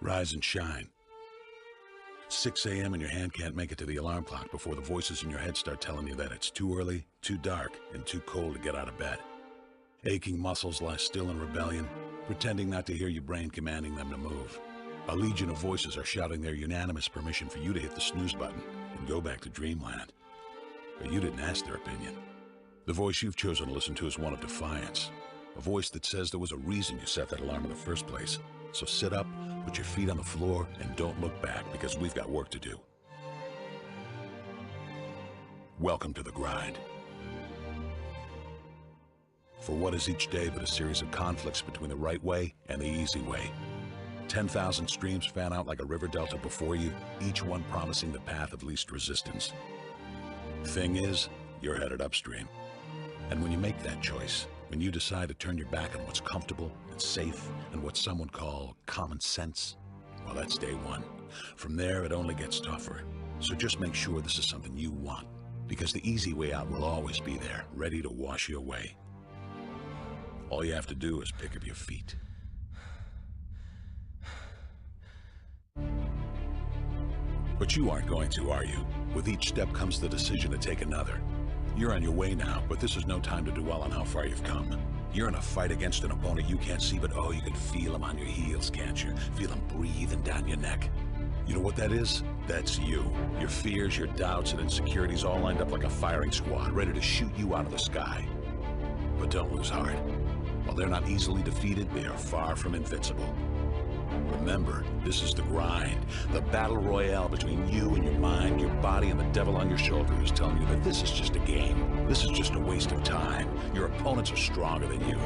Rise and shine. 6 a.m. and your hand can't make it to the alarm clock before the voices in your head start telling you that it's too early, too dark, and too cold to get out of bed. Aching muscles lie still in rebellion, pretending not to hear your brain commanding them to move. A legion of voices are shouting their unanimous permission for you to hit the snooze button and go back to dreamland. But you didn't ask their opinion. The voice you've chosen to listen to is one of defiance. A voice that says there was a reason you set that alarm in the first place. So sit up, put your feet on the floor, and don't look back, because we've got work to do. Welcome to the grind. For what is each day but a series of conflicts between the right way and the easy way? 10,000 streams fan out like a river delta before you, each one promising the path of least resistance. Thing is, you're headed upstream. And when you make that choice, when you decide to turn your back on what's comfortable and safe and what some would call common sense, well, that's day one. From there, it only gets tougher. So just make sure this is something you want, because the easy way out will always be there, ready to wash you away. All you have to do is pick up your feet. But you aren't going to, are you? With each step comes the decision to take another. You're on your way now, but this is no time to dwell on how far you've come. You're in a fight against an opponent you can't see, but oh, you can feel him on your heels, can't you? Feel him breathing down your neck. You know what that is? That's you. Your fears, your doubts, and insecurities all lined up like a firing squad, ready to shoot you out of the sky. But don't lose heart. While they're not easily defeated, they are far from invincible. Remember, this is the grind, the battle royale between you and your mind, your body, and the devil on your shoulder who's telling you that this is just a game. This is just a waste of time. Your opponents are stronger than you.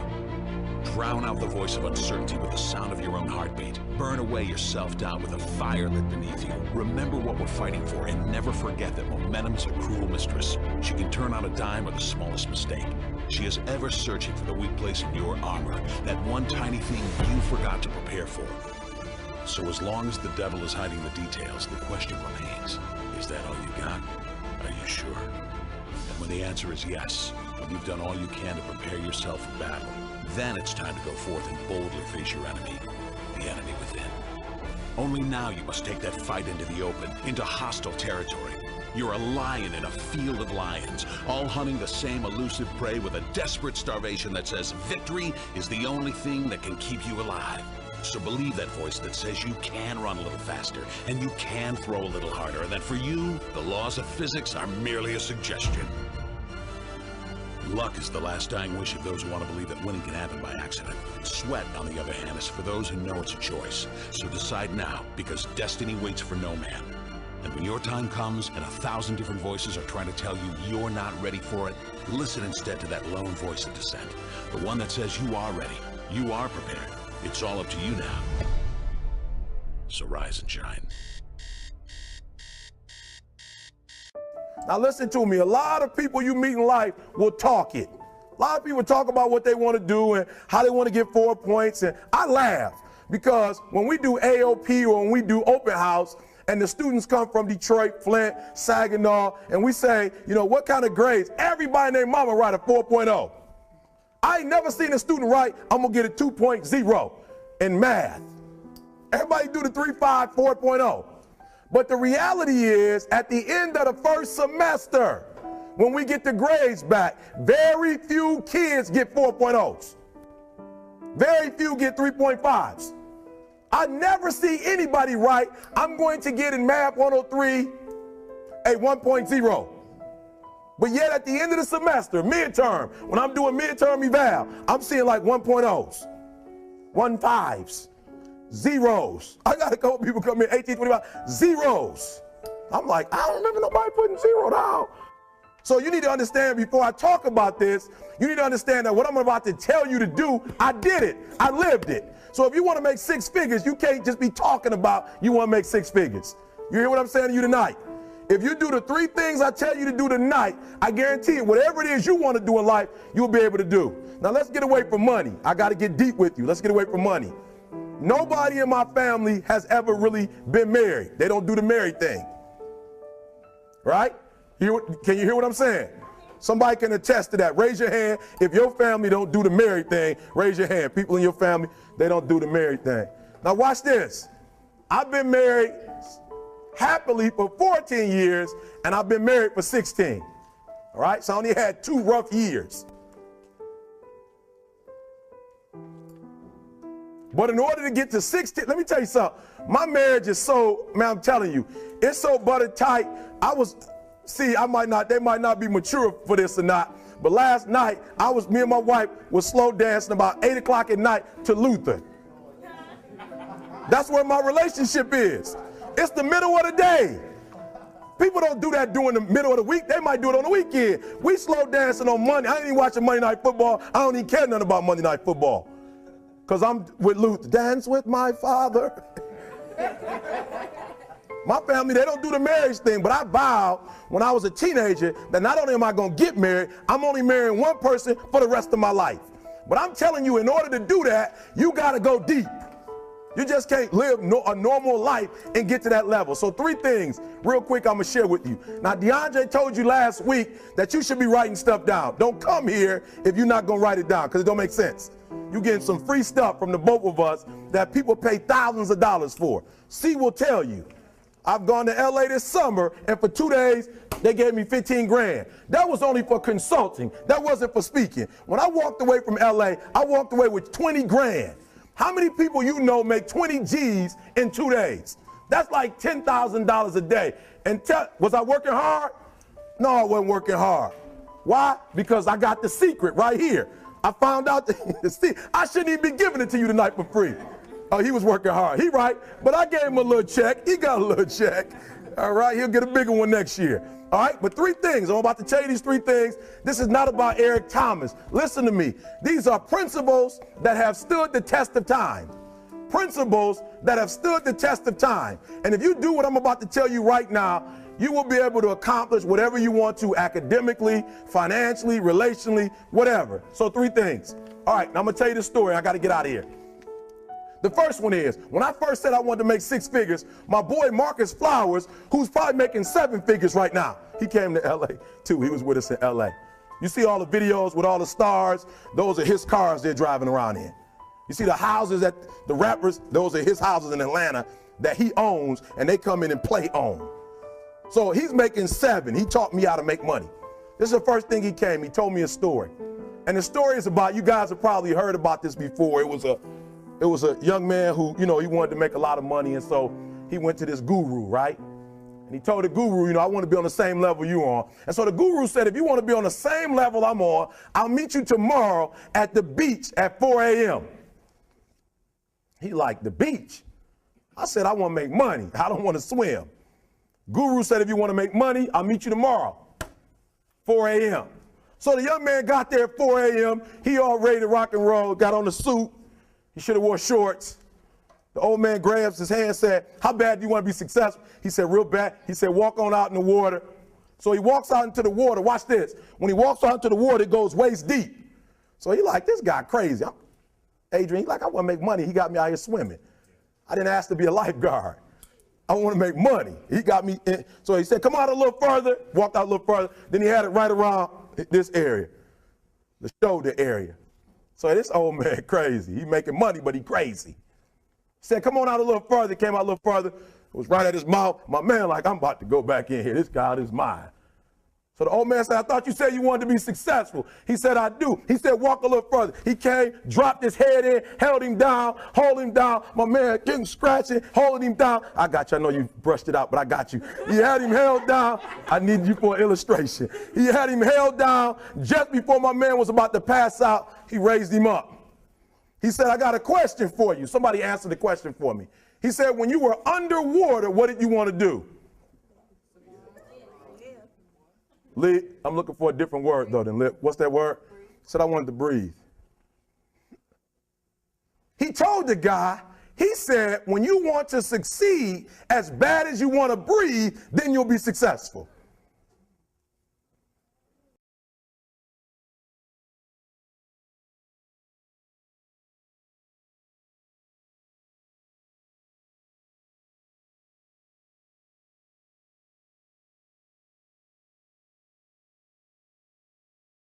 Drown out the voice of uncertainty with the sound of your own heartbeat. Burn away your self-doubt with a fire lit beneath you. Remember what we're fighting for, and never forget that momentum's a cruel mistress. She can turn on a dime with the smallest mistake. She is ever searching for the weak place in your armor, that one tiny thing you forgot to prepare for. So as long as the devil is hiding the details, the question remains, is that all you got? Are you sure? And when the answer is yes, when you've done all you can to prepare yourself for battle, then it's time to go forth and boldly face your enemy, the enemy within. Only now you must take that fight into the open, into hostile territory. You're a lion in a field of lions, all hunting the same elusive prey with a desperate starvation that says victory is the only thing that can keep you alive. So believe that voice that says you can run a little faster, and you can throw a little harder, and that for you, the laws of physics are merely a suggestion. Luck is the last dying wish of those who want to believe that winning can happen by accident. Sweat, on the other hand, is for those who know it's a choice. So decide now, because destiny waits for no man. And when your time comes and 1,000 different voices are trying to tell you you're not ready for it, listen instead to that lone voice of dissent. The one that says you are ready, you are prepared. It's all up to you now. So rise and shine. Now listen to me, a lot of people you meet in life will talk it. A lot of people talk about what they want to do and how they want to get 4 points, and I laugh because when we do AOP or when we do open house and the students come from Detroit, Flint, Saginaw, and we say, you know, what kind of grades? Everybody and their mama write a 4.0. I ain't never seen a student write, I'm gonna get a 2.0 in math. Everybody do the 3.5, 4.0. But the reality is, at the end of the first semester, when we get the grades back, very few kids get 4.0s. Very few get 3.5s. I never see anybody write, I'm going to get in math 103 a 1.0. But yet at the end of the semester, midterm, when I'm doing midterm eval, I'm seeing like 1.0s, 1.5s, zeros. I got a couple people come in, 18, 25, zeros. I'm like, I don't remember nobody putting 0 down. So you need to understand, before I talk about this, you need to understand that what I'm about to tell you to do, I did it, I lived it. So if you want to make 6 figures, you can't just be talking about you want to make 6 figures. You hear what I'm saying to you tonight? If you do the 3 things I tell you to do tonight, I guarantee you, whatever it is you want to do in life, you'll be able to do. Now let's get away from money. I got to get deep with you. Let's get away from money. Nobody in my family has ever really been married. They don't do the married thing. Right? Can you hear what I'm saying? Somebody can attest to that. Raise your hand if your family don't do the married thing. Raise your hand. People in your family, they don't do the married thing. Now watch this. I've been married happily for 14 years, and I've been married for 16. All right, so I only had 2 rough years. But in order to get to 16, let me tell you something. My marriage is so, man, I'm telling you, it's so buttered tight. They might not be mature for this or not, but last night, me and my wife was slow dancing about 8 o'clock at night to Luther. That's where my relationship is. It's the middle of the day. People don't do that during the middle of the week. They might do it on the weekend. We slow dancing on Monday. I ain't even watching Monday Night Football. I don't even care nothing about Monday Night Football. Because I'm with Luther. Dance with my father. My family, they don't do the marriage thing, but I vowed when I was a teenager that not only am I going to get married, I'm only marrying one person for the rest of my life. But I'm telling you, in order to do that, you got to go deep. You just can't live a normal life and get to that level. So 3 things real quick I'm going to share with you. Now, DeAndre told you last week that you should be writing stuff down. Don't come here if you're not going to write it down because it don't make sense. You're getting some free stuff from the both of us that people pay thousands of dollars for. C will tell you. I've gone to LA this summer, and for 2 days, they gave me 15 grand. That was only for consulting. That wasn't for speaking. When I walked away from LA, I walked away with 20 grand. How many people you know make 20 G's in 2 days? That's like $10,000 a day. And was I working hard? No, I wasn't working hard. Why? Because I got the secret right here. I found out I shouldn't even be giving it to you tonight for free. Oh, he was working hard. He right, but I gave him a little check. He got a little check. All right, he'll get a bigger one next year. All right, but 3 things. I'm about to tell you these 3 things. This is not about Eric Thomas. Listen to me. These are principles that have stood the test of time. Principles that have stood the test of time. And if you do what I'm about to tell you right now, you will be able to accomplish whatever you want to academically, financially, relationally, whatever. So 3 things. All right, now I'm going to tell you the story. I got to get out of here. The first one is, when I first said I wanted to make 6 figures, my boy Marcus Flowers, who's probably making 7 figures right now, he came to LA too. He was with us in LA. You see all the videos with all the stars? Those are his cars they're driving around in. You see the houses that the rappers, those are his houses in Atlanta that he owns, and they come in and play on. So he's making 7. He taught me how to make money. This is the first thing he came. He told me a story. And the story is about, you guys have probably heard about this before. It was a young man who, he wanted to make a lot of money, and so he went to this guru, right? And he told the guru, I want to be on the same level you're on. And so the guru said, if you want to be on the same level I'm on, I'll meet you tomorrow at the beach at 4 a.m. He liked the beach. I said, I want to make money. I don't want to swim. Guru said, if you want to make money, I'll meet you tomorrow, 4 a.m. So the young man got there at 4 a.m. He all ready to rock and roll, got on the suit. He should have wore shorts. The old man grabs his hand and said, how bad do you want to be successful? He said, real bad. He said, walk on out in the water. So he walks out into the water. Watch this. When he walks out into the water, it goes waist deep. So he like, this guy crazy. Adrian, he like, I want to make money. He got me out here swimming. I didn't ask to be a lifeguard. I want to make money. He got me in. So he said, come out a little further. Walked out a little further. Then he had it right around this area, the shoulder area. So this old man crazy. He making money, but he crazy. He said, come on out a little further. Came out a little further. It was right at his mouth. My man like, I'm about to go back in here. This God is mine. So the old man said, I thought you said you wanted to be successful. He said, I do. He said, walk a little further. He came, dropped his head in, held him down, hold him down. My man getting scratching, holding him down. I got you. I know you brushed it out, but I got you. He had him held down. I need you for an illustration. He had him held down. Just before my man was about to pass out, he raised him up. He said, I got a question for you. Somebody answered the question for me. He said, when you were underwater, what did you want to do? Lit. I'm looking for a different word, though, than lit. What's that word? Said I wanted to breathe. He told the guy, he said, when you want to succeed as bad as you want to breathe, then you'll be successful.